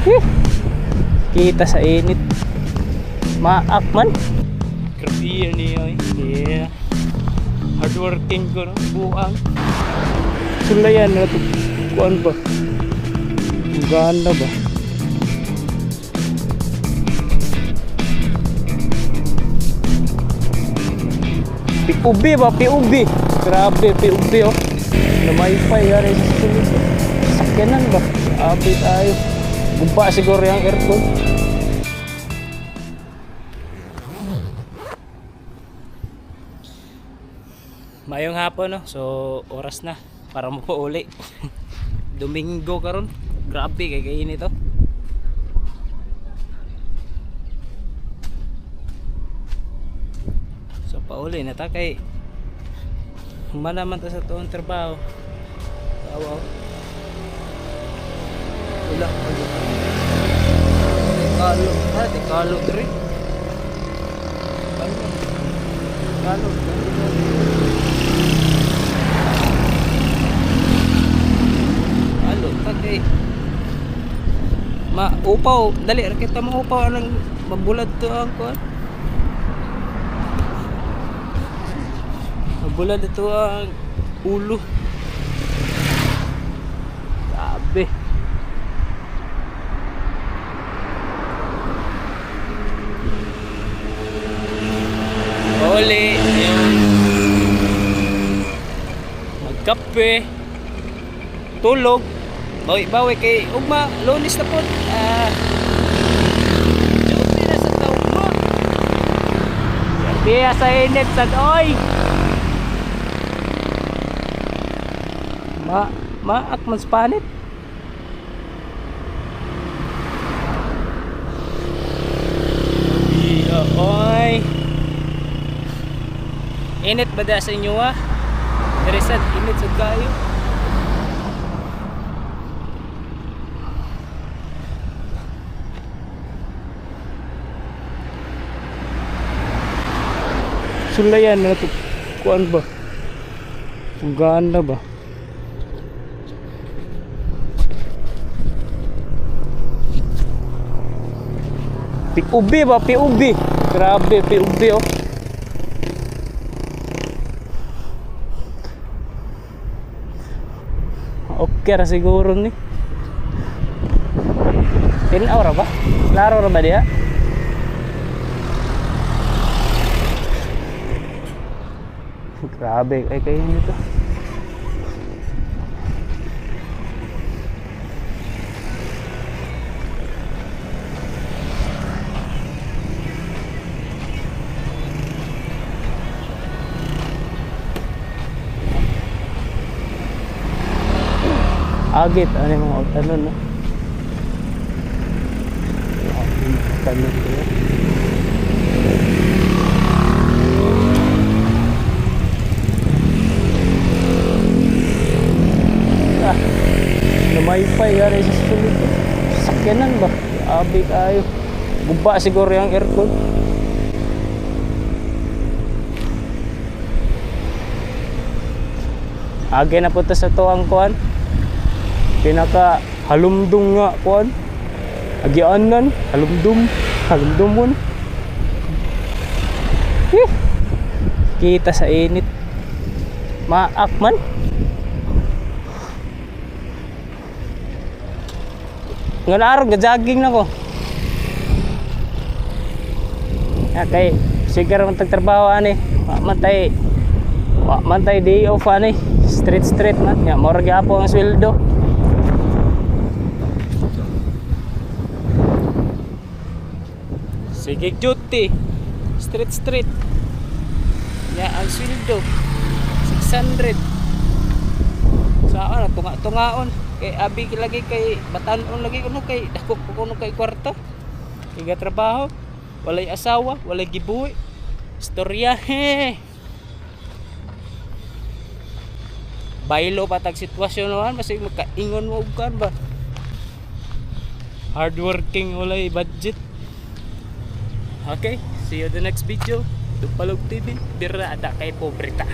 Eh, kita sa init. Maak man. Grabe yan niya. Yeah. Hardworking ko no. Buang. Sulayan na ito. Kuan ba? Ganda ba? PUB ba? PUB. Grabe PUB oh. Na wifi yan sa susunod. Sakyanan ba? Abit tayo. Gumpa siguro yung aircon. Mayong hapon no. So oras na para mo po uli. Domingo karon. Grabe kay kainit to. So pauli na ta kay humanaman ta sa tuong trabaho. Tawa. Wala pa Dekalo dre. Dekalo. Alo, okay. Upaw, dali kita mo upaw anang mabulad to ang kuan. Mabulad ito ang ulo. Grabe. Uli yung magkape, tulog, bawi-bawi kay ugma, lunis na po. Diyan na sa taong mo. Diya sa init sa oy. Maak man spanit. Iya oy. Init ba da sa inyo ah? Interesad init sa kayo. Sulayan na ito. Kuan ba? Ganda ba? PUB ba? PUB. Grabe PUB oh. Okay ra siguro ni. 10 hour ba? Klaro ra ba dia? Grabe ay kayo nito. Agit, ano yung mga tanong no? Tanong ko na wifi yan sa sulit. Sakyanan ba? Abit tayo. Gumpa siguro yung aircon. Agi na punta sa tuwang kuan. Pinaka halumdum nga kuan. Agianan, halumdumon. Kita sa init. Maak man. Ngano araw ga-jogging nako. Okay, siguro man tagtrabaho ani. Wa man tay day off ani. Straight man. Ya mora gyapon ang sweldo. Sige duty. Straight. Ya ang sweldo 600. Sa ano tunga-tungaon. Kay abi lagi kay batan-on lagi kuno kay dako kuno kay kwarta. Kay trabaho, walay asawa, walay gibuhi. Istorya he. Baylo patag sitwasyon naman kasi makaingon mo ug kan ba. Hardworking walay budget. Okay, see you the next video. Tupalog TV, bira ada kay pobreta.